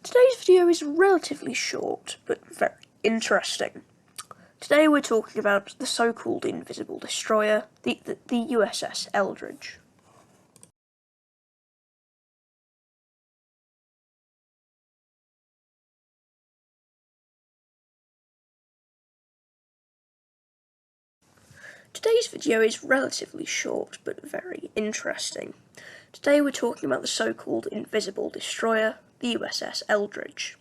Today's video is relatively short, but very interesting. Today we're talking about the so-called invisible destroyer, the USS Eldridge. Today's video is relatively short, but very interesting. Today we're talking about the so-called invisible destroyer, the USS Eldridge.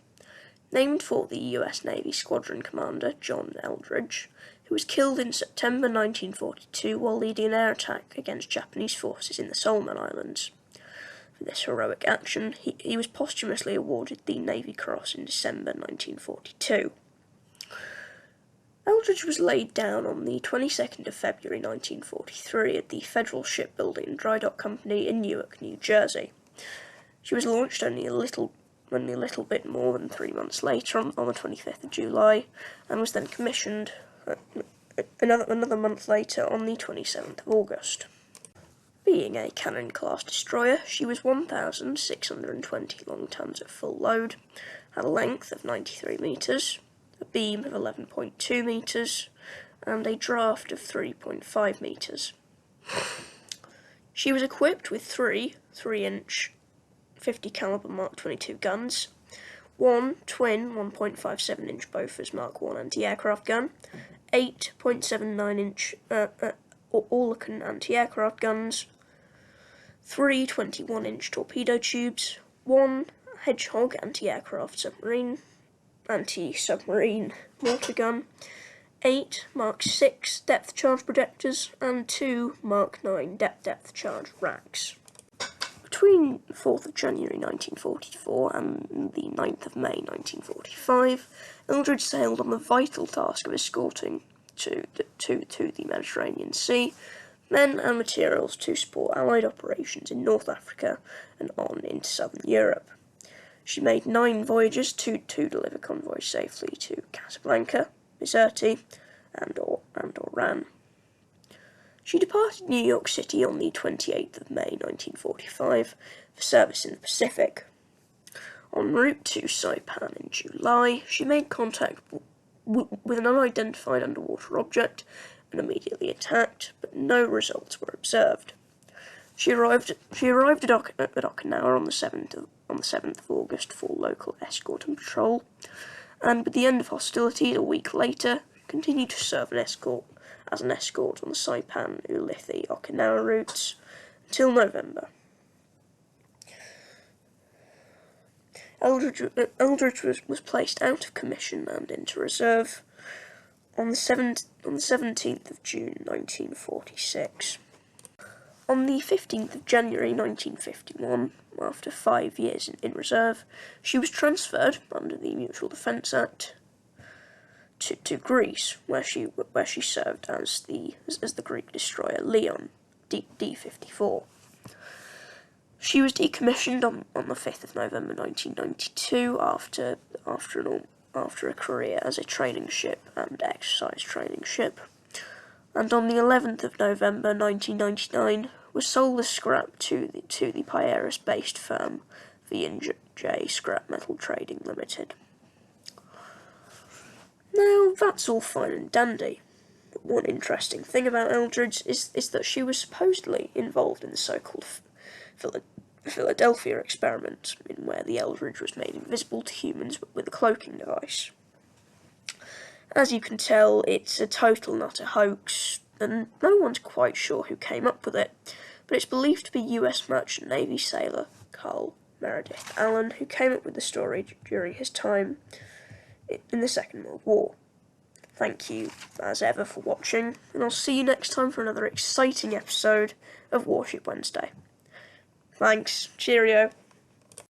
Named for the US Navy Squadron Commander John Eldridge, who was killed in September 1942 while leading an air attack against Japanese forces in the Solomon Islands. For this heroic action, he was posthumously awarded the Navy Cross in December 1942. Eldridge was laid down on the 22nd of February 1943 at the Federal Shipbuilding and Dry Dock Company in Newark, New Jersey. She was launched only a little bit more than 3 months later, on the 25th of July, and was then commissioned another month later on the 27th of August. Being a cannon-class destroyer, she was 1,620 long tons at full load, had a length of 93 metres, a beam of 11.2 metres, and a draft of 3.5 metres. She was equipped with three 3-inch 50 caliber Mark 22 guns, one twin 1.57-inch Bofors Mark 1 anti-aircraft gun, 8.79-inch Oerlikon anti-aircraft guns, three 21-inch torpedo tubes, one Hedgehog anti-aircraft anti-submarine mortar gun, 8 Mark 6 depth charge projectors, and 2 Mark 9 depth charge racks. Between 4th of January 1944 and the 9th of May 1945, Eldridge sailed on the vital task of escorting to the Mediterranean Sea men and materials to support Allied operations in North Africa and on into southern Europe. She made 9 voyages to deliver convoys safely to Casablanca, Bizerte, and Oran. She departed New York City on the 28th of May 1945 for service in the Pacific. En route to Saipan in July, she made contact with an unidentified underwater object and immediately attacked, but no results were observed. She arrived at Okinawa on the 7th of August for local escort and patrol, and with the end of hostilities a week later, continued to serve as an escort on the Saipan, Ulithi, Okinawa routes until November. Eldridge was placed out of commission and into reserve on the 17th of June 1946. On the 15th of January 1951, after 5 years in reserve, she was transferred under the Mutual Defence Act to Greece, where she served as the Greek destroyer Leon, D-54. She was decommissioned on the 5th of November 1992 after a career as a training ship and exercise training ship, and on the 11th of November 1999 was sold as scrap to the Piraeus-based firm V&J Scrap Metal Trading Limited. Now, that's all fine and dandy, but one interesting thing about Eldridge is that she was supposedly involved in the so-called Philadelphia experiment, in where the Eldridge was made invisible to humans with a cloaking device. As you can tell, it's a total and utter hoax, and no one's quite sure who came up with it, but it's believed to be US Merchant Navy sailor Carl Meredith Allen who came up with the story during his time in the Second World War. Thank you, as ever, for watching, and I'll see you next time for another exciting episode of Warship Wednesday. Thanks, cheerio.